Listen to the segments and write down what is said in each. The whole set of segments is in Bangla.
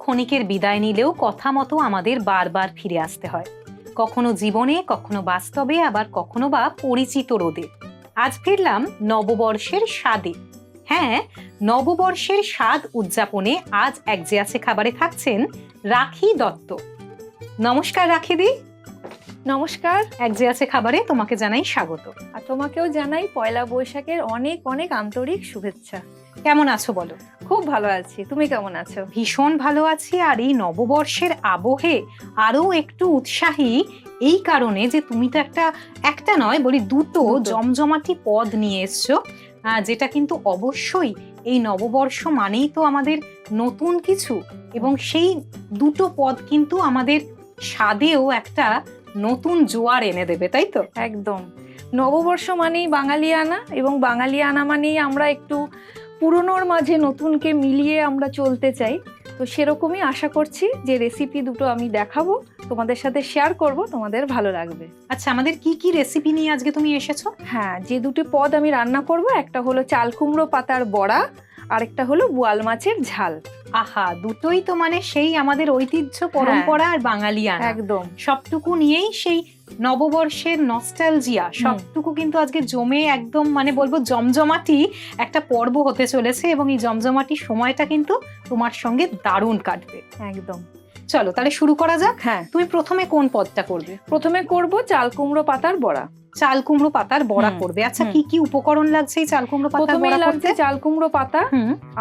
ক্ষণিকের বিদায় নিলেও কথা মতো আমাদের বারবার ফিরে আসতে হয়, কখনো জীবনে, কখনো বাস্তবে, আবার কখনো বা পরিচিত রোদে। আজ ফিরলাম নববর্ষের স্বাদে। হ্যাঁ, নববর্ষের স্বাদ উদযাপনে আজ এক যে আছে খাবারে থাকছেন রাখি দত্ত। নমস্কার রাখিদি। নমস্কার। এক যে আছে খাবারে তোমাকে জানাই স্বাগত। আর তোমাকেও জানাই পয়লা বৈশাখের অনেক অনেক আন্তরিক শুভেচ্ছা। কেমন আছো বলো? খুব ভালো আছি, তুমি কেমন আছো? ভীষণ ভালো আছি। আর এই নববর্ষের আবহে আরো একটু উৎসাহী এই কারণে যে তুমি তো একটা নয় বলি দুটো জমজমাটি পদ নিয়ে এসছো, যেটা কিন্তু অবশ্যই এই নববর্ষ মানেই তো আমাদের নতুন কিছু, এবং সেই দুটো পদ কিন্তু আমাদের স্বাদেও একটা নতুন জোয়ার এনে দেবে, তাই তো? একদম। নববর্ষ মানেই বাঙালিয়ানা, এবং বাঙালিয়ানা মানেই আমরা একটু পুরনোর মাঝে নতুনকে মিলিয়ে আমরা চলতে চাই। তো সেরকমই আশা করছি যে রেসিপি দুটো আমি দেখাবো, তোমাদের সাথে শেয়ার করব, তোমাদের ভালো লাগবে। আচ্ছা, আমাদের কি কি রেসিপি নিয়ে আজকে তুমি এসেছো? হ্যাঁ, যে দুটি পদ আমি রান্না করব, একটা হলো চাল কুমড়ো পাতার বড়া, আরেকটা হলো বোয়াল মাছের ঝাল। আহা, দুটোই তো মানে সেই আমাদের ঐতিহ্য, পরম্পরা আর বাঙালিয়ানা একদম সবটুকু নিয়েই সেই নববর্ষের নস্টালজিয়া সবটুকু কিন্তু আজকে জমে একদম মানে বলবো জমজমাটি একটা পর্ব হতে চলেছে, এবং এই জমজমাটি সময়টা কিন্তু তোমার সঙ্গে দারুণ কাটবে। একদম। চলো তাহলে শুরু করা যাক। হ্যাঁ, তুমি প্রথমে কোন পদটা করবে? প্রথমে করব চাল কুমড়ো পাতার বড়া। চাল কুমড়ো পাতার বড়া করবে। আচ্ছা, কি কি উপকরণ লাগছে এই চাল কুমড়ো পাতার বড়া করতে? লাগছে চাল কুমড়ো পাতা,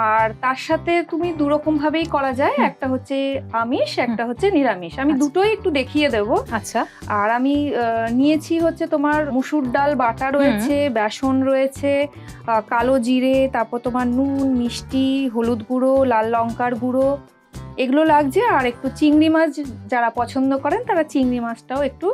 আর তার সাথে তুমি দু রকম ভাবেই করা যায়, একটা হচ্ছে আমিষ, একটা হচ্ছে নিরামিষ। আমি দুটোই একটু দেখিয়ে দেব। আচ্ছা। আর আমি নিয়েছি হচ্ছে তোমার মুসুর ডাল বাটা রয়েছে, বেসন রয়েছে, কালো জিরে, তারপর তোমার নুন, মিষ্টি, হলুদ গুঁড়ো, লাল লঙ্কার গুঁড়ো, এগুলো লাগছে। আর একটু চিংড়ি মাছ, যারা পছন্দ করেন তারা চিংড়ি মাছটাও একটু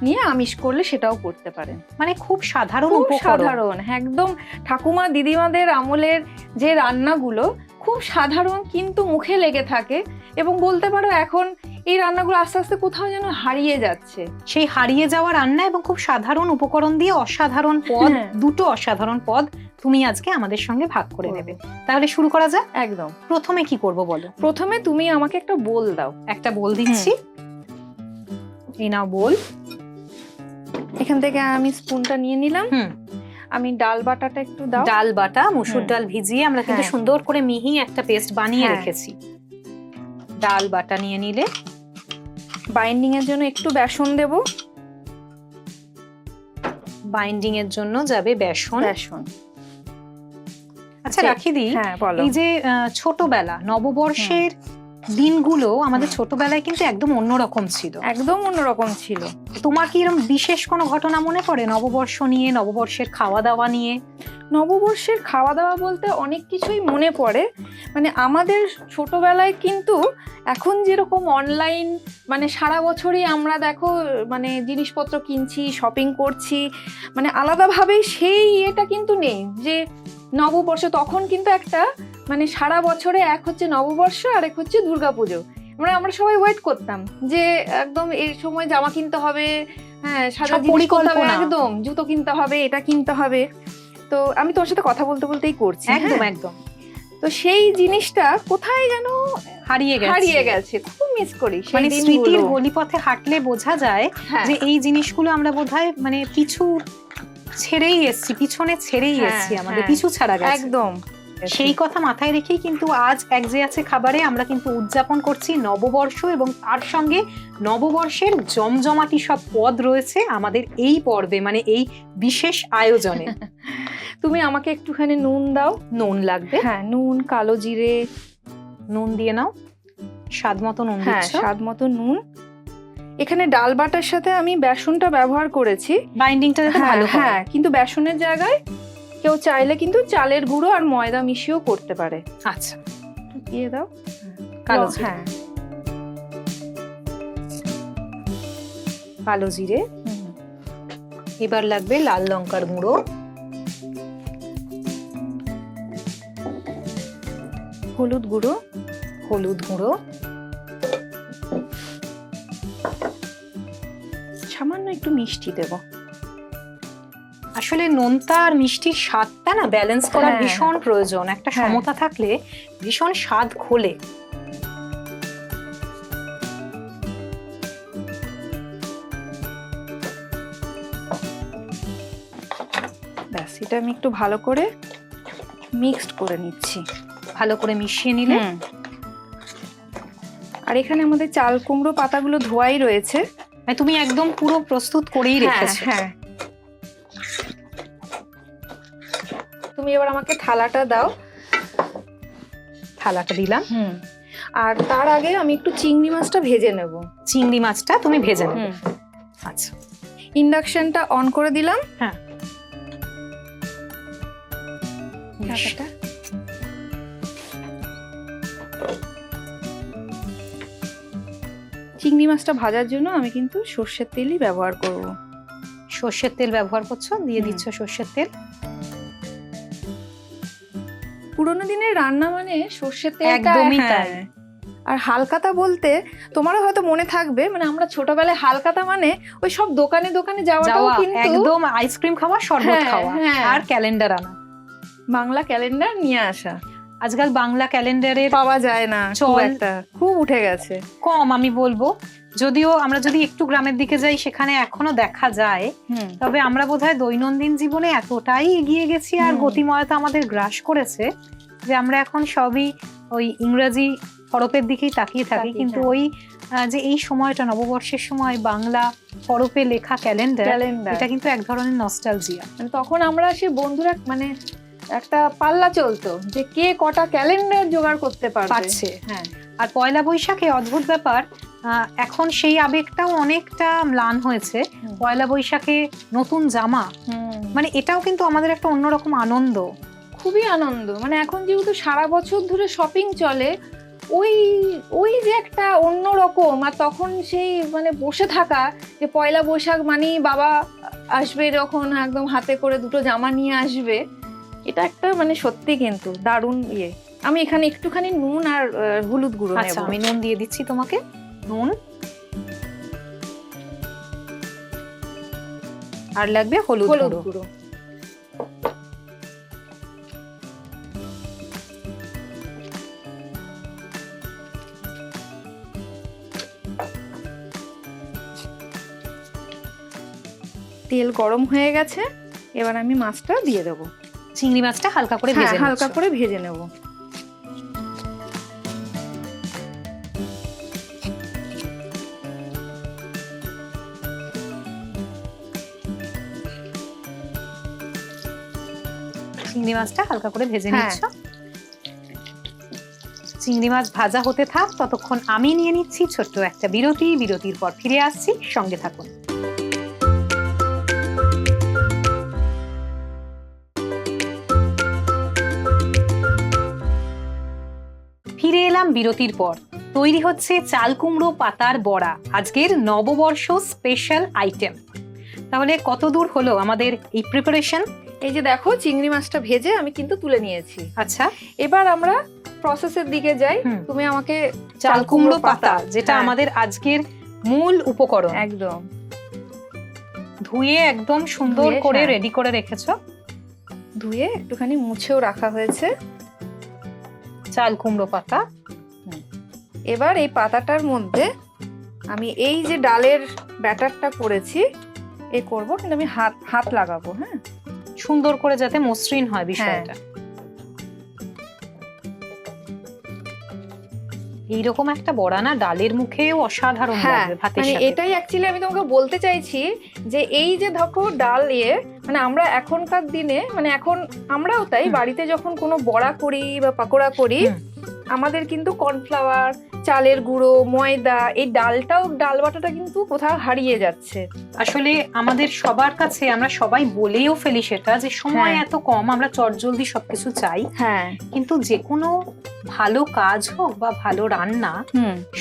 নিয়ে আমিষ করলে সেটাও করতে পারেন। মানে খুব সাধারণ, সাধারণ, একদম ঠাকুমা দিদিমাদের আমলের যে রান্নাগুলো খুব সাধারণ কিন্তু মুখে লেগে থাকে, এবং বলতে পারো এখন এই রান্নাগুলো আস্তে আস্তে কোথাও যেন হারিয়ে যাচ্ছে। সেই হারিয়ে যাওয়া রান্না এবং খুব সাধারণ উপকরণ দিয়ে অসাধারণ পদ, দুটো অসাধারণ পদ তুমি আজকে আমাদের সঙ্গে ভাগ করে নেবে। তাহলে শুরু করা যাক। একদম। প্রথমে কি করব বলো? প্রথমে তুমি আমাকে একটা বোল দাও। একটা বোল দিচ্ছি। এই নাও বোল। এখান থেকে আমি স্পুনটা নিয়ে নিলাম। আমি ডাল বাটাটা একটু দাও। ডাল বাটা, মসুর ডাল ভিজিয়ে আমরা কিন্তু সুন্দর করে মিহি একটা পেস্ট বানিয়ে রেখেছি। ডাল বাটা নিয়ে নিলে বাইন্ডিং এর জন্য একটু বেসন দেব। বাইন্ডিং এর জন্য যাবে বেসন। আচ্ছা রাখিদি, এই যে ছোটবেলা নববর্ষের দিনগুলো আমাদের ছোটবেলায় কিন্তু একদম অন্যরকম ছিল, একদম অন্যরকম ছিল। তোমার কি এরকম বিশেষ কোনো ঘটনা মনে পড়ে নববর্ষ নিয়ে, নববর্ষের খাওয়া দাওয়া নিয়ে? নববর্ষের খাওয়া দাওয়া বলতে অনেক কিছুই মনে পড়ে। মানে আমাদের ছোটবেলায় কিন্তু এখন যেরকম অনলাইন, মানে সারা বছরই আমরা দেখো মানে জিনিসপত্র কিনছি, শপিং করছি, মানে আলাদাভাবে সেই এটা কিন্তু নেই যে নববর্ষ। তখন কিন্তু একটা মানে সারা বছরে এক হচ্ছে নববর্ষ আর এক হচ্ছে দুর্গাপুজো। মানে আমরা সবাই ওয়েট করতাম যে একদম এই সময় জামা কিনতে হবে, হ্যাঁ সাজা জিনিস কিনতে হবে, একদম জুতো কিনতে হবে, এটা কিনতে হবে। তো আমি তোর সাথে কথা বলতে বলতেই করছি। একদম একদম। তো সেই জিনিসটা কোথায় যেন হারিয়ে গেছে, খুব মিস করি। মানে স্মৃতির গলিপথে হাঁটলে বোঝা যায় যে এই জিনিসগুলো আমরা বোধহয় মানে পিছনে ছেড়েই এসেছি, আমাদের পিছু ছাড়া গেছে। একদম সেই কথা মাথায় রেখেই কিন্তু আজ এক যে আছে খাবারে আমরা কিন্তু উদযাপন করছি নববর্ষ, এবং তার সঙ্গে নববর্ষের জমজমাটি সব পদ রয়েছে আমাদের এই পর্বে, মানে এই বিশেষ আয়োজনে। তুমি আমাকে একটুখানি নুন দাও। নুন লাগবে। হ্যাঁ, নুন, কালো জিরে, নুন দিয়ে নাও। স্বাদ মতো নুন দিচ্ছ? স্বাদ মতো নুন। এখানে ডাল বাটার সাথে আমি বেসনটা ব্যবহার করেছি বাইন্ডিংটা যাতে ভালো হয়। হ্যাঁ, কিন্তু বেসনের জায়গায় কেউ চাইলে কিন্তু চালের গুঁড়ো আর ময়দা মিশিয়েও করতে পারে। আচ্ছা, দিয়ে দাও কালো কালো জিরে। এবার লাগবে লাল লঙ্কার গুঁড়ো, হলুদ গুঁড়ো, সামান্য একটু মিষ্টি দেব। আসলে নোনতা আর মিষ্টির স্বাদটা না ব্যালেন্স করার ভীষণ প্রয়োজন। একটা সমতা থাকলে ভীষণ স্বাদ খোলে। ব্যাস এটা আমি একটু ভালো করে মিক্সড করে নিচ্ছি। ভালো করে মিশিয়ে নিলে। আর এখানে আমাদের চাল কুমড়ো পাতাগুলো ধোয়াই রয়েছে। মানে তুমি একদম পুরো প্রস্তুত করেই রেখেছো। হ্যাঁ, তুমি এবার আমাকে থালাটা দাও। থালাটা দিলাম। আর তার আগে আমি একটু চিংড়ি মাছটা ভেজে নেব। চিংড়ি মাছটা তুমি ভেজে নেবে। আচ্ছা, ইন্ডাকশনটা অন করে দিলাম। হ্যাঁ, চিংড়ি মাছটা ভাজার জন্য আমি কিন্তু সর্ষের তেলই ব্যবহার করব। সর্ষের তেল ব্যবহার করছো, দিয়ে দিচ্ছ সর্ষের তেল। পুরোনো দিনের রান্না মানে সর্ষের তেল একদমই তাই। আর হালকাতা বলতে তোমারও হয়তো মনে থাকবে, মানে আমরা ছোটবেলায় হালকাতা মানে ওই সব দোকানে দোকানে যাওয়াটাও কিন্তু একদম আইসক্রিম খাওয়া, শরবত খাওয়া, আর ক্যালেন্ডার আনা, বাংলা ক্যালেন্ডার নিয়ে আসা। আজকাল বাংলা ক্যালেন্ডারে পাওয়া যায় না, খুব উঠে গেছে, কম আমি বলবো। যদিও আমরা যদি একটু গ্রামের দিকে যাই সেখানে এখনো দেখা যায়, তবে আমরা বোধহয় দৈনন্দিন জীবনে এতটাই এগিয়ে গেছি আর গতিময়তা আমাদের গ্রাস করেছে যে আমরা এখন সবই ওই ইংরেজি হরফের দিকেই তাকিয়ে থাকি। কিন্তু ওই যে এই সময়টা নববর্ষের সময় বাংলা হরফে লেখা ক্যালেন্ডার, এটা কিন্তু এক ধরনের নস্টালজিয়া। মানে তখন আমরা সে বন্ধুরা মানে একটা পাল্লা চলতো যে কে কটা ক্যালেন্ডার জোগাড় করতে পারছে। হ্যাঁ, আর পয়লা বৈশাখে অদ্ভুত ব্যাপার, এখন সেই আবেগটাও অনেকটা ম্লান হয়েছে। পয়লা বৈশাখে নতুন জামা, মানে এটাও কিন্তু আমাদের একটা অন্যরকম আনন্দ, খুবই আনন্দ। মানে এখন যেহেতু সারা বছর ধরে শপিং চলে, ওই ওই যে একটা অন্যরকম। আর তখন সেই মানে বসে থাকা, যে পয়লা বৈশাখ মানেই বাবা আসবে যখন একদম হাতে করে দুটো জামা নিয়ে আসবে, এটা একটা মানে সত্যি কিন্তু দারুণ ইয়ে। আমি এখানে একটুখানি নুন আর হলুদ গুঁড়ো নেব। আচ্ছা, আমি নুন দিয়ে দিচ্ছি তোমাকে। নুন আর লাগবে হলুদ গুঁড়ো। তেল গরম হয়ে গেছে, এবার আমি মাছটা দিয়ে দেবো। চিংড়ি মাছটা হালকা করে ভেজে হালকা করে ভেজে নেব। চিংড়ি মাছটা হালকা করে ভেজে নিচ্ছ। চিংড়ি মাছ ভাজা হতে থাক, ততক্ষণ আমি নিয়ে নিচ্ছি ছোট্ট একটা বিরতি। বিরতির পর ফিরে আসছি, সঙ্গে থাকুন। ফিরে এলাম বিরতির পর। তৈরি হচ্ছে চাল কুমড়ো পাতার বড়া, আজকের নববর্ষ স্পেশাল আইটেম। তাহলে কত দূর হলো আমাদের এই প্রিপারেশন? এই যে দেখো, চিংড়ি মাছটা ভেজে আমি কিন্তু তুলে নিয়েছি। আচ্ছা, এবার আমরা প্রসেসের দিকে যাই। তুমি আমাকে চাল কুমড়ো পাতা, যেটা আমাদের আজকের মূল উপকরণ, একদম ধুয়ে একদম সুন্দর করে রেডি করে রেখেছো। ধুয়ে একটুখানি মুছেও রাখা হয়েছে চাল কুমড়ো পাতা। এবার এই পাতাটার মধ্যে আমি এই যে ডালের ব্যাটারটা করেছি এ করব, কিন্তু আমি হাত লাগাবো। হ্যাঁ, সুন্দর করে যাতে মসৃণ হয় বিষয়টা। এইরকম একটা বড়া না ডালের মুখেও অসাধারণ লাগবে ভাতের সাথে। এটাই অ্যাকচুয়ালি আমি তোমাকে বলতে চাইছি, যে এই যে দেখো ডাল মানে আমরা এখনকার দিনে, মানে এখন আমরাও তাই বাড়িতে যখন কোনো বড়া করি বা পাকোড়া করি, আমাদের কিন্তু কর্নফ্লাওয়ার, চালের গুঁড়ো, ময়দা, এই ডাল বাটাটা কিন্তু কোথাও হারিয়ে যাচ্ছে। আসলে আমাদের সবার কাছে আমরা সবাই বলেও ফেলি সেটা, যে সময় এত কম, আমরা চটজলদি সবকিছু চাই। কিন্তু যে কোনো ভালো কাজ হোক বা ভালো রান্না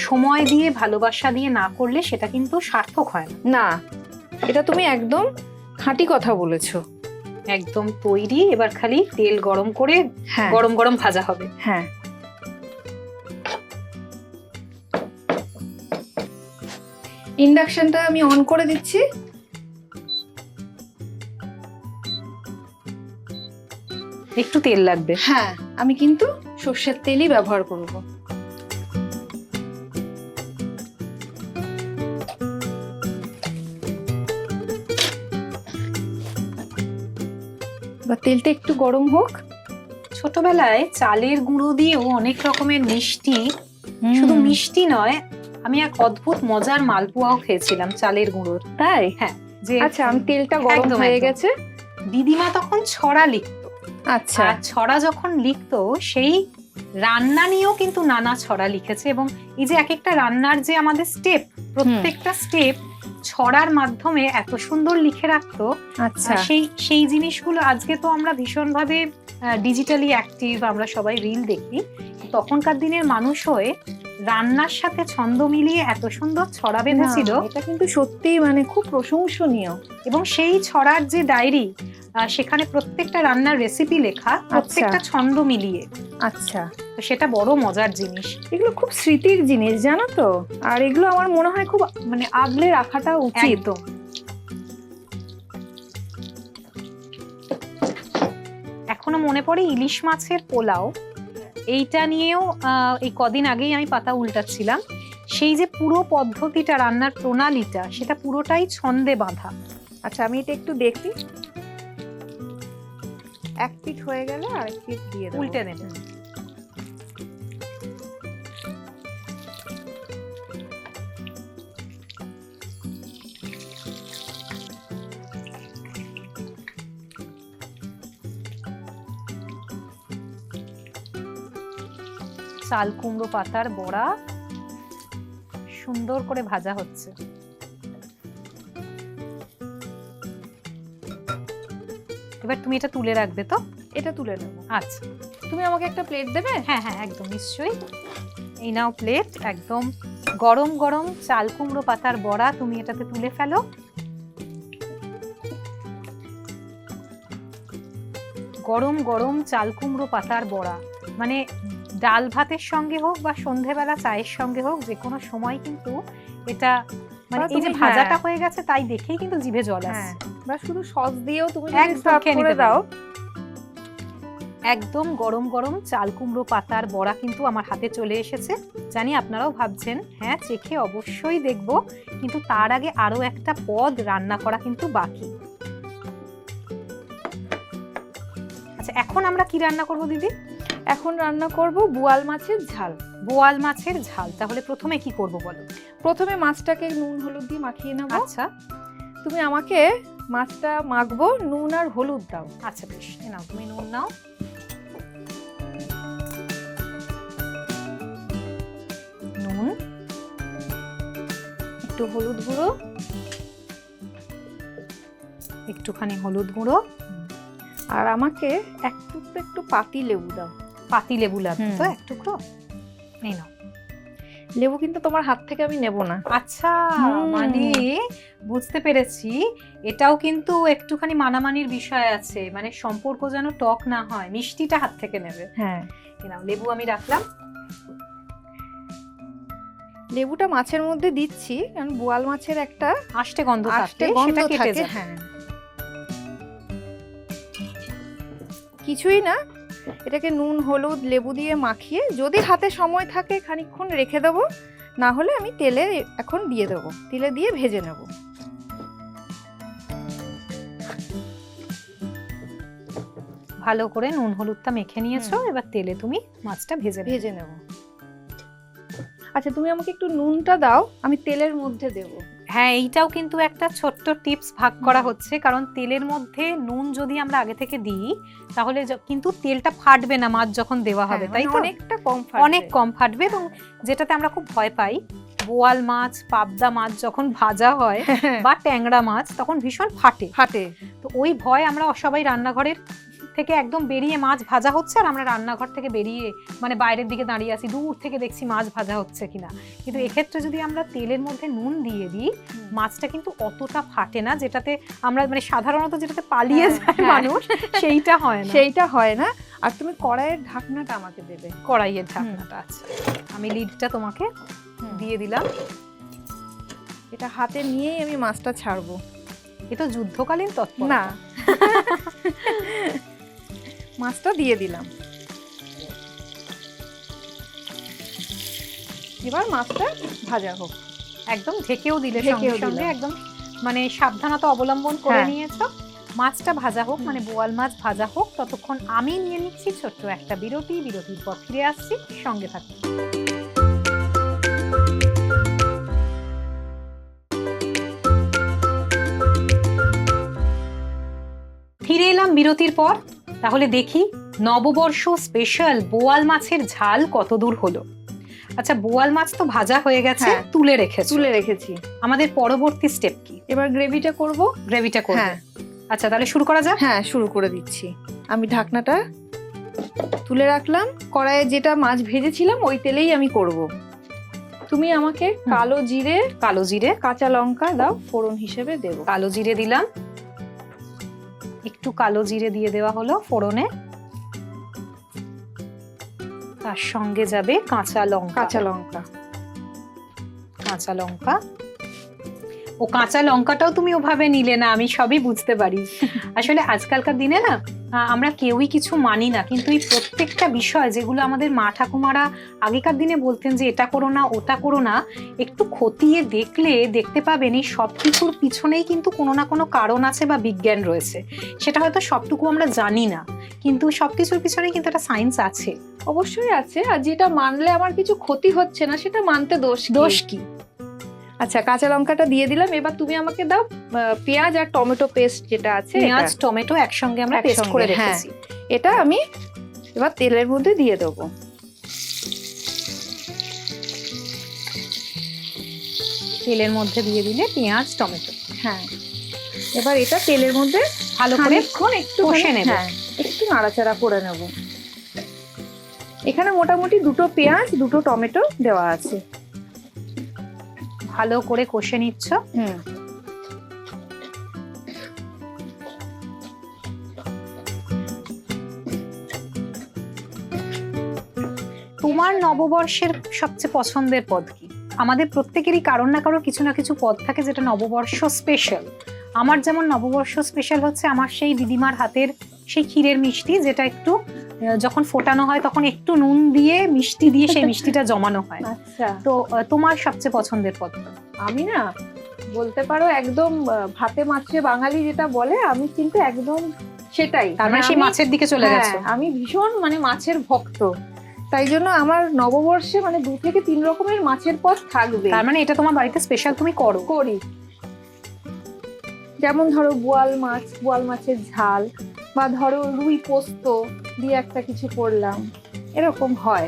সময় দিয়ে ভালোবাসা দিয়ে না করলে সেটা কিন্তু সার্থক হয় না। এটা তুমি একদম খাঁটি কথা বলেছো। একদম তৈরি, এবার খালি তেল গরম করে গরম গরম ভাজা হবে। ইন্ডাকশনটা আমি অন করে দিচ্ছি। একটু তেল লাগবে। আমি কিন্তু সর্ষের তেলই ব্যবহার করব। বা তেলটা একটু গরম হোক। ছোটবেলায় চালের গুঁড়ো দিয়েও অনেক রকমের মিষ্টি, শুধু মিষ্টি নয়, আমি এক অদ্ভুত মজার মালপোয়াও খেয়েছিলাম চালের গুঁড়োর। তাই? হ্যাঁ, যে আচ্ছা, আমি তেলটা গরম একদম, হয়ে একদম। গেছে। দিদিমা তখন ছড়া লিখতো। আচ্ছা। আর ছড়া যখন লিখতো, সেই রান্না নিয়েও কিন্তু নানা ছড়া লিখেছে, এবং এই যে এক একটা রান্নার যে আমাদের স্টেপ, প্রত্যেকটা স্টেপ ছড়ার মাধ্যমে এত সুন্দর লিখে রাখতো। আচ্ছা। সেই জিনিসগুলো আজকে তো আমরা ভীষণভাবে ডিজিটালি অ্যাক্টিভ, আমরা সবাই রিল দেখি। তখনকার দিনের মানুষ হয়ে রান্নার সাথে ছন্দ মিলিয়ে এত সুন্দর ছড়া বেঁধেছিল। এটা কিন্তু সত্যিই মানে খুব প্রশংসনীয়। এবং সেই ছড়ার যে ডায়েরি, সেখানে প্রত্যেকটা রান্নার রেসিপি লেখা, প্রত্যেকটা ছন্দ মিলিয়ে। আচ্ছা, তো সেটা বড় মজার জিনিস। এগুলো খুব স্মৃতির জিনিস, জানো তো। আর এগুলো আমার মনে হয় খুব মানে আগলে রাখাটা উচিত। একদম। এখনো মনে পড়ে ইলিশ মাছের পোলাও, এইটা নিয়েও এই কদিন আগেই আমি পাতা উল্টাচ্ছিলাম। সেই যে পুরো পদ্ধতিটা, রান্নার প্রণালীটা, সেটা পুরোটাই ছন্দে বাঁধা। আচ্ছা, আমি এটা একটু দেখি। এক পিঠ হয়ে গেলে আরেক পিঠ দিয়ে দেব। উল্টে নেবে। চাল কুমড়ো পাতার বড়া সুন্দর করে ভাজা হচ্ছে। এবার তুমি এটা তুলে রাখবে তো? এটা তুলে নেব। আচ্ছা, তুমি আমাকে একটা প্লেট দেবে? হ্যাঁ হ্যাঁ, একদম নিশ্চয়ই। এই নাও প্লেট, একদম গরম গরম চাল কুমড়ো পাতার বড়া তুমি এটাতে তুলে ফেলো। গরম গরম চাল কুমড়ো পাতার বড়া, মানে ডাল ভাতের সঙ্গে হোক বা সন্ধেবেলা চায়ের সঙ্গে হোক, যে কোনো সময় কিন্তু এটা, মানে এই যে ভাজাটা হয়ে গেছে তাই দেখেই কিন্তু জিভে জল আসছে। বা শুধু সস দিয়েও তুমি একদম সার্ভ খেয়ে করে নিতে দাও। একদম গরম গরম চাল কুমড়ো পাতার বড়া কিন্তু আমার হাতে চলে এসেছে। জানি আপনারাও ভাবছেন হ্যাঁ চেখে অবশ্যই দেখব, কিন্তু তার আগে আরো একটা পদ রান্না করা কিন্তু বাকি। আচ্ছা, এখন আমরা কি রান্না করব দিদি? এখন রান্না করব বোয়াল মাছের ঝাল। বোয়াল মাছের ঝাল। তাহলে প্রথমে কি করব বলো? প্রথমে মাছটাকে নুন হলুদ দিয়ে মাখিয়ে নেব। আচ্ছা, তুমি আমাকে মাছটা মাখবো, নুন আর হলুদ দাও। আচ্ছা বেশ, নাও তুমি নুন নাও। নুন, একটু হলুদ গুঁড়ো, একটুখানি হলুদ গুঁড়ো, আর আমাকে এক টুকরো একটু পাতি লেবু দাও। পাতি লেবু লাগবে তো এক টুকরো? এই নাও। লেবু কিন্তু তোমার হাত থেকে আমি নেব না। আচ্ছা, মানে বুঝতে পেরেছি, এটাও কিন্তু একটুখানি মানামানির বিষয় আছে, মানে সম্পর্ক যেন টক না হয়, মিষ্টিটা হাত থেকে নেবে। হ্যাঁ, এই নাও লেবু আমি রাখলাম। লেবুটা মাছের মধ্যে দিচ্ছি কারণ বোয়াল মাছের একটা আষ্টে গন্ধ থাকে, গন্ধ সেটা কেটে থাকে। যাবে। হ্যাঁ, কিছুই না, এটাকে নুন হলুদ লেবু দিয়ে মাখিয়ে যদি হাতে সময় থাকে খানিকক্ষণ রেখে দেবো, না হলে আমি তেলে এখন দিয়ে দেবো, তেলে দিয়ে ভেজে নেব। ভালো করে নুন হলুদটা মেখে নিয়েছো, এবার তেলে তুমি মাছটা ভেজে নেব। আচ্ছা, তুমি আমাকে একটু নুনটা দাও, আমি তেলের মধ্যে দেবো। হ্যাঁ, এইটাও কিন্তু একটা ছোট্ট টিপস ভাগ করা হচ্ছে, কারণ তেলের মধ্যে নুন যদি আমরা আগে থেকে দিই তাহলে কিন্তু তেলটা ফাটবে না মাছ যখন দেওয়া হবে, তাই তো? অনেকটা কম, অনেক কম ফাটবে। এবং যেটাতে আমরা খুব ভয় পাই, বোয়াল মাছ পাবদা মাছ যখন ভাজা হয় বা ট্যাংরা মাছ, তখন ভীষণ ফাটে। তো ওই ভয় আমরা সবাই রান্নাঘরের থেকে একদম বেরিয়ে, মাছ ভাজা হচ্ছে আর আমরা রান্নাঘর থেকে বেরিয়ে মানে বাইরের দিকে দাঁড়িয়ে আছি, দূর থেকে দেখছি মাছ ভাজা হচ্ছে কিনা। কিন্তু এক্ষেত্রে যদি আমরা তেলের মধ্যে নুন দিয়ে দিই, মাছটা কিন্তু অতটা ফাটে না, যেটাতে আমরা মানে সাধারণত যেটাতে পালিয়ে যায় মানুষ, সেইটা হয় না। আর তুমি কড়াইয়ের ঢাকনাটা আমাকে দেবে। কড়াইয়ের ঢাকনাটা, আচ্ছা আমি লিডটা তোমাকে দিয়ে দিলাম। এটা হাতে নিয়েই আমি মাছটা ছাড়বো। এটা যুদ্ধকালীন তৎপরতা না। মাছটা দিয়ে দিলাম, এবার মাছটা ভাজা হোক। একদম ঢেকেও দিলে সঙ্গে সঙ্গে, একদম মানে সাবধানতা অবলম্বন করে নিয়েছো। মাছটা ভাজা হোক, মানে বোয়াল মাছ ভাজা হোক, ততক্ষণ আমি নিয়ে নিচ্ছি ছোট্ট একটা বিরতি। বিরতির পর ফিরে আসছি, সঙ্গে থাকুন। ফিরে এলাম বিরতির পর। তাহলে দেখি নববর্ষ স্পেশাল বোয়াল মাছের ঝাল কত দূর হলো। আচ্ছা, বোয়াল মাছ তো ভাজা হয়ে গেছে, তুলে রেখেছি। আমাদের পরবর্তী স্টেপ কি? এবার গ্রেভিটা করব। হ্যাঁ, আচ্ছা তাহলে শুরু করা যাক। হ্যাঁ, শুরু করে দিচ্ছি। আমি ঢাকনাটা তুলে রাখলাম। কড়াইয়ে যেটা মাছ ভেজেছিলাম ওই তেলেই আমি করব। তুমি আমাকে কালো জিরে কাঁচা লঙ্কা দাও, ফোড়ন হিসেবে দেব। কালো জিরে দিলাম, একটু কালো জিরে দিয়ে দেওয়া হলো ফোড়নে। তার সঙ্গে যাবে কাঁচা লঙ্কা। ও কাঁচা লঙ্কাটাও তুমি ওভাবে নিলে না, আমি সবই বুঝতে পারি। আসলে আজকালকার দিনে না আমরা কেউই কিছু মানি না, কিন্তু এই প্রত্যেকটা বিষয় যেগুলো আমাদের মা ঠাকুমারা আগেকার দিনে বলতেন যে এটা করো না ওটা করো না, একটু খতিয়ে দেখতে পাবেন এই সব কিছুর পিছনেই কিন্তু কোনো না কোনো কারণ আছে বা বিজ্ঞান রয়েছে। সেটা হয়তো সবটুকু আমরা জানি না, কিন্তু সবকিছুর পিছনেই কিন্তু একটা সায়েন্স আছে। অবশ্যই আছে, আর যেটা মানলে আমার কিছু ক্ষতি হচ্ছে না সেটা মানতে দোষ কি? আচ্ছা, কাঁচা লঙ্কাটা দিয়ে দিলাম। এবার তুমি আমাকে দাও পেঁয়াজ আর টমেটো পেস্ট যেটা আছে। পেঁয়াজ টমেটো একসঙ্গে আমরা পেস্ট করে রেখেছি। এটা আমি এবার তেলের মধ্যে দিয়ে দেবো। তেলের মধ্যে দিয়ে দিলে পেঁয়াজ টমেটো, হ্যাঁ, এবার এটা তেলের মধ্যে ভালো করে একটু কষে নেব। হ্যাঁ, একটু নাড়াচাড়া করে নেব। এখানে মোটামুটি 2টো পেঁয়াজ 2টো টমেটো দেওয়া আছে। ভালো করে কষে নিচ্ছ। তোমার নববর্ষের সবচেয়ে পছন্দের পদ কি? আমাদের প্রত্যেকেরই কারোর না কারোর কিছু না কিছু পদ থাকে যেটা নববর্ষ স্পেশাল। আমার যেমন নববর্ষ স্পেশাল হচ্ছে আমার সেই দিদিমার হাতের সেই ক্ষীরের মিষ্টি, যেটা একটু যখন ফোটানো হয় তখন একটু নুন দিয়ে মিষ্টি দিয়ে সেই মিষ্টিটা জমানো হয়। আচ্ছা, তো তোমার সবচেয়ে পছন্দের পদ? আমি না বলতে পারো একদম ভাতে মাছে বাঙালি যেটা বলে, আমি কিন্তু একদম সেটাই। তার মানে সেই মাছের দিকে চলে গেছে। আমি ভীষণ মাছের ভক্ত, তাই জন্য আমার নববর্ষে 2 থেকে 3 রকমের মাছের পদ থাকবে। তার মানে এটা তোমার বাড়িতে স্পেশাল তুমি করি। যেমন ধরো বোয়াল মাছের ঝাল, বা ধরো রুই পোস্ত দিয়ে একটা কিছু করলাম, এরকম হয়।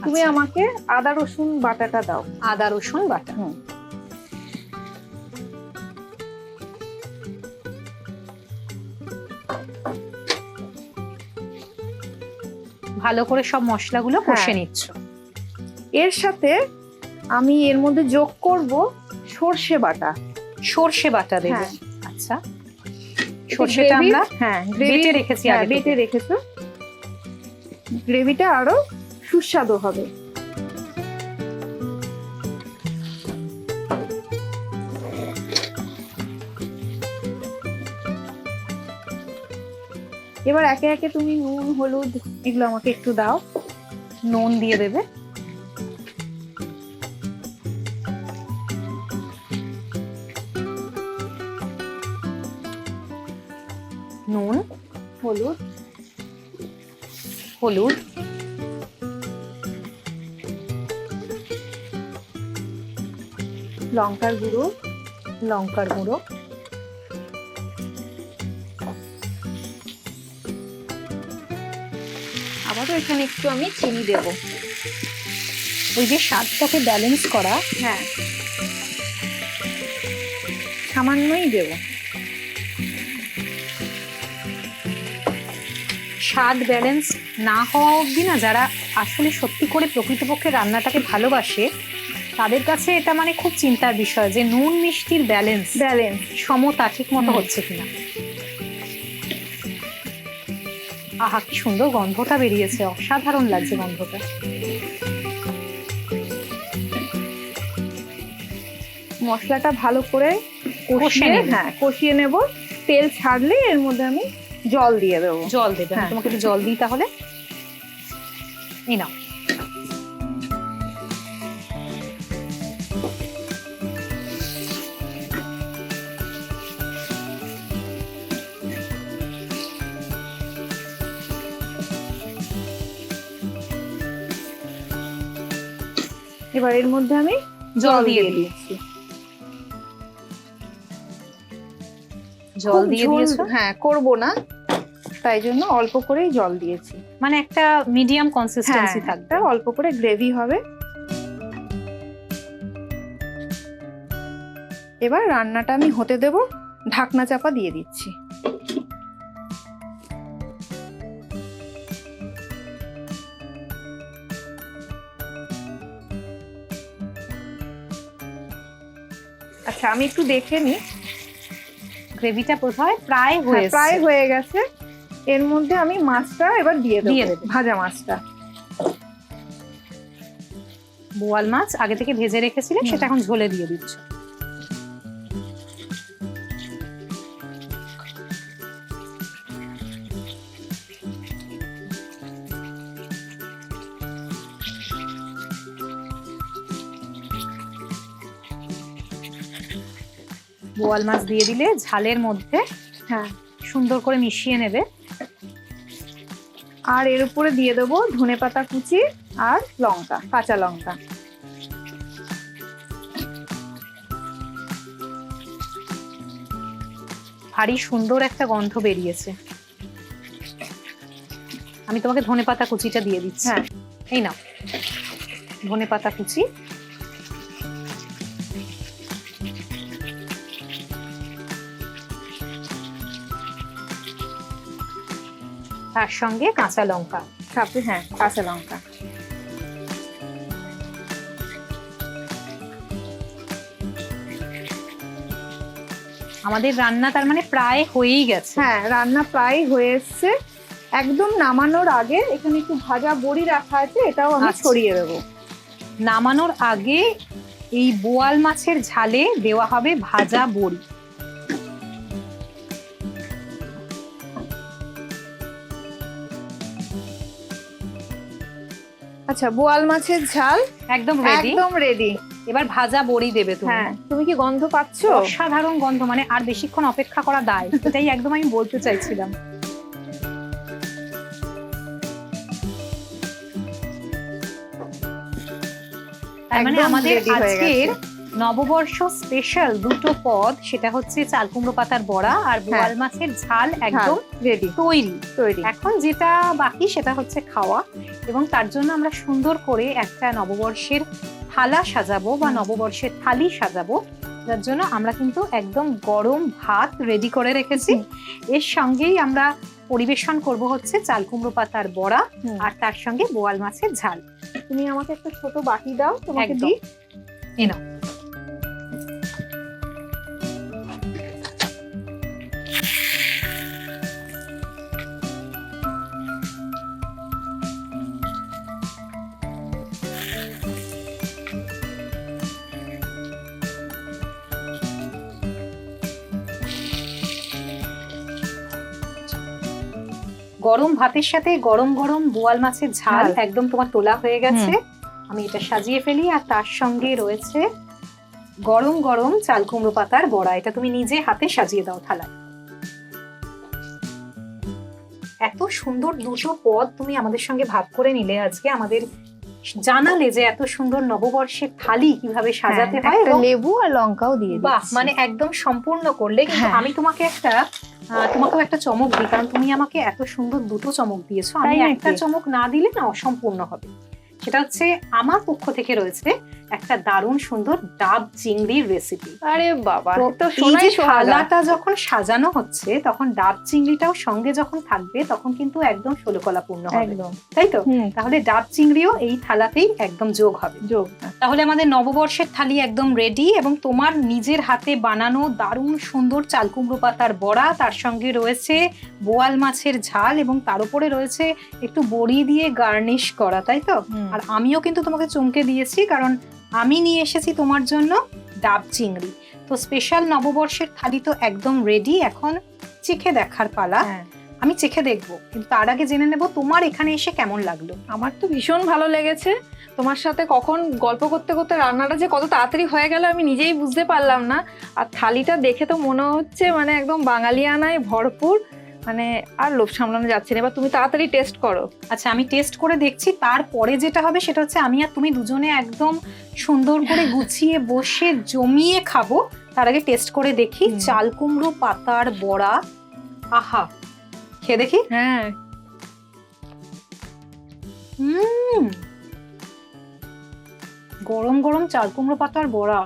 তুমি আমাকে আদা রসুন বাটাটা দাও। আদা রসুন বাটা, ভালো করে সব মশলাগুলো কষে নিচ্ছ। এর সাথে আমি এর মধ্যে যোগ করব সর্ষে বাটা দেব। আচ্ছা, সর্ষেটা আমরা বেটে রেখেছি, বেটে রেখেছো। গ্রেভিটা আরো সুস্বাদু হবে। এবার একে একে তুমি নুন হলুদ এগুলো আমাকে একটু দাও। নুন দিয়ে দেবে, নুন হলুদ লঙ্কার গুঁড়ো আবারও এখানে একটু আমি চিনি দেব। ওই যে স্বাদটাকে ব্যালেন্স করা, হ্যাঁ, সামান্যই দেব। স্বাদ ব্যালেন্স না হওয়া অবধি না, যারা আসলে সত্যি করে প্রকৃতপক্ষে রান্নাটাকে ভালোবাসে তাদের কাছে এটা খুব চিন্তার বিষয় যে নুন মিষ্টির ব্যালেন্স সমতা ঠিক মতো হচ্ছে কিনা। আহা, কি সুন্দর গন্ধটা বেরিয়েছে, অসাধারণ লাগছে গন্ধটা। মশলাটা ভালো করে কষিয়ে নেব। তেল ছাড়লে এর মধ্যে আমি জল দিয়ে দেবো। জল দেবে? তোমাকে একটু জল দিই তাহলে। এই নাও। এবার এর মধ্যে আমি জল দিয়ে দিচ্ছি। জল দিয়ে দিয়েছো? হ্যাঁ, করব না, তাই জন্য অল্প করেই জল দিয়েছি। মানে একটা মিডিয়াম কনসিস্টেন্সি থাকবে, অল্প করে গ্রেভি হবে। এবার রান্নাটা আমি হতে দেব, ঢাকনা চাপা দিয়ে দিচ্ছি। আচ্ছা, আমি একটু দেখে নিই। গ্রেভিটা বোধহয় প্রায় প্রায় হয়ে গেছে। এর মধ্যে আমি মাছটা এবার দিয়ে দেব, ভাজা মাছটা। বোয়াল মাছ আগে থেকে ভেজে রেখেছিলে, সেটা এখন ঝোলে দিয়ে দিচ্ছ। বোয়াল মাছ দিয়ে দিলে ঝালের মধ্যে সুন্দর করে মিশিয়ে নেবে। আর এর উপরে দিয়ে দেবো ধনেপাতা কুচি আর লঙ্কা, কাঁচা লঙ্কা। ভারী সুন্দর একটা গন্ধ বেরিয়েছে। আমি তোমাকে ধনেপাতা কুচিটা দিয়ে দিচ্ছি। এই নাও ধনেপাতা কুচি। তার সঙ্গে কাঁচা লঙ্কা, কাঁচা লঙ্কা। আমাদের রান্না তার মানে প্রায় হয়েই গেছে। হ্যাঁ, রান্না প্রায় হয়ে এসছে। একদম নামানোর আগে এখানে একটু ভাজা বড়ি রাখা আছে, এটাও আমি ছড়িয়ে দেবো। নামানোর আগে এই বোয়াল মাছের ঝালে দেওয়া হবে ভাজা বড়ি। আচ্ছা, বোয়াল মাছের ঝাল একদম রেডি। এবার ভাজা বড়ি দেবে তুমি। হ্যাঁ, তুমি কি গন্ধ পাচ্ছ? অসাধারণ গন্ধ, মানে আর বেশিক্ষণ অপেক্ষা করা দায়, এটাই একদম আমি বলতে চাইছিলাম। তার মানে আমাদের আজকের নববর্ষ স্পেশাল দুটো পদ, সেটা হচ্ছে চাল কুমড়ো পাতার বড়া আর বোয়াল মাছের ঝাল একদম তৈরি। এখন যেটা বাকি সেটা হচ্ছে খাওয়া, এবং তার জন্য আমরা সুন্দর করে একটা নববর্ষের থালা সাজাবো বা নববর্ষের থালি সাজাবো। যার জন্য আমরা কিন্তু একদম গরম ভাত রেডি করে রেখেছি। এর সঙ্গেই আমরা পরিবেশন করব হচ্ছে চাল কুমড়ো পাতার বড়া আর তার সঙ্গে বোয়াল মাছের ঝাল। তুমি আমাকে একটা ছোট বাটি দাও, তোমাকে দিই। এই নাও। গরম ভাতের সাথে গরম গরম বোয়াল মাছের ঝাল একদম তোমার তোলা হয়ে গেছে। আমি এটা সাজিয়ে ফেলি, আর তার সঙ্গে রয়েছে গরম গরম চাল কুমড়ো পাতার বড়া। এটা তুমি নিজে হাতে সাজিয়ে দাও থালায়। এত সুন্দর দুটো পদ তুমি আমাদের সঙ্গে ভাগ করে নিলে আজকে, আমাদের জানালে যে এত সুন্দর নববর্ষের থালি কিভাবে সাজাতে হয়। লেবু আর লঙ্কাও দিয়ে দিচ্ছি। বাহ, মানে একদম সম্পূর্ণ করলে। কিন্তু আমি তোমাকেও একটা চমক দিই, কারণ তুমি আমাকে এত সুন্দর দুটো চমক দিয়েছো। আমি একটা চমক না দিলে না অসম্পূর্ণ হবে। সেটা হচ্ছে আমার পক্ষ থেকে রয়েছে একটা দারুণ সুন্দর ডাব চিংড়ির রেসিপি। আরে বাবা, তো এই যে থালাটা যখন সাজানো হচ্ছে তখন ডাব চিংড়িটাও সঙ্গে যখন থাকবে তখন কিন্তু একদম ষোলকলাপূর্ণ হবে, তাই তো? তাহলে ডাব চিংড়িও এই থালাতেই একদম যোগ হবে। তাহলে আমাদের নববর্ষের থালি একদম রেডি, এবং তোমার নিজের হাতে বানানো দারুণ সুন্দর চাল কুমড়ো পাতার বড়া, তার সঙ্গে রয়েছে বোয়াল মাছের ঝাল, এবং তার উপরে রয়েছে একটু বড়ি দিয়ে গার্নিশ করা, তাই তো? আর আমিও কিন্তু তোমাকে চমকে দিয়েছি, কারণ আমি নিয়ে এসেছি তোমার জন্য ডাব চিংড়ি। তো স্পেশাল নববর্ষের থালি তো একদম রেডি। এখন চেখে দেখার পালা। আমি চেখে দেখবো, কিন্তু তার আগে জেনে নেব তোমার এখানে এসে কেমন লাগলো। আমার তো ভীষণ ভালো লেগেছে। তোমার সাথে কখন গল্প করতে করতে রান্নাটা যে কত তাড়াতাড়ি হয়ে গেল আমি নিজেই বুঝতে পারলাম না। আর থালিটা দেখে তো মনে হচ্ছে মানে একদম বাঙালিয়ানায় ভরপুর। মানে আর লোভ সামলানো যাচ্ছে না। এবার তুমি তাড়াতাড়ি টেস্ট করো। আচ্ছা, আমি টেস্ট করে দেখছি, তারপরে যেটা হবে সেটা হচ্ছে আমি আর তুমি দুজনে একদম সুন্দর করে গুছিয়ে বসে জমিয়ে খাবো। তার আগে টেস্ট করে দেখি। চাল কুমড়ো পাতার বড়া, আহা, খেয়ে দেখি। হ্যাঁ, গরম গরম চাল কুমড়ো পাতার বড়া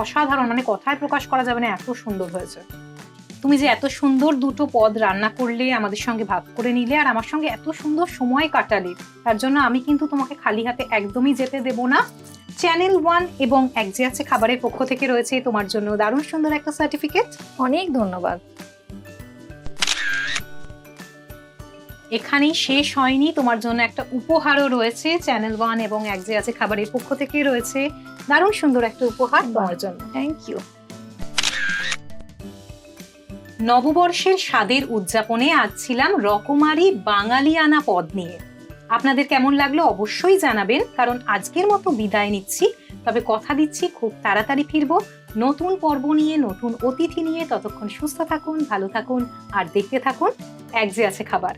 অসাধারণ, মানে কথায় প্রকাশ করা যাবে না, এত সুন্দর হয়েছে। তুমি যে এত সুন্দর দুটো পদ রান্না করলে, আমাদের সঙ্গে ভাগ করে নিলে, আর আমার সঙ্গে এত সুন্দর সময় কাটালে, তার জন্য আমি কিন্তু তোমাকে খালি হাতে একদমই যেতে দেব না। চ্যানেল 1 এবং এক যে আছে খাবারের পক্ষ থেকে রয়েছে তোমার জন্য দারুণ সুন্দর একটা সার্টিফিকেট। অনেক ধন্যবাদ। এখানেই শেষ হয়নি, তোমার জন্য একটা উপহারও রয়েছে। চ্যানেল 1 এবং এক যে আছে খাবারের পক্ষ থেকে রয়েছে দারুণ সুন্দর একটা উপহার তোমার জন্য। Thank you. নববর্ষের স্বাদের উদযাপনে আজ ছিলাম রকমারি বাঙালিয়ানা পদ নিয়ে। আপনাদের কেমন লাগলো অবশ্যই জানাবেন, কারণ আজকের মতো বিদায় নিচ্ছি। তবে কথা দিচ্ছি খুব তাড়াতাড়ি ফিরবো নতুন পর্ব নিয়ে, নতুন অতিথি নিয়ে। ততক্ষণ সুস্থ থাকুন, ভালো থাকুন আর দেখতে থাকুন এক যে আছে খাবার।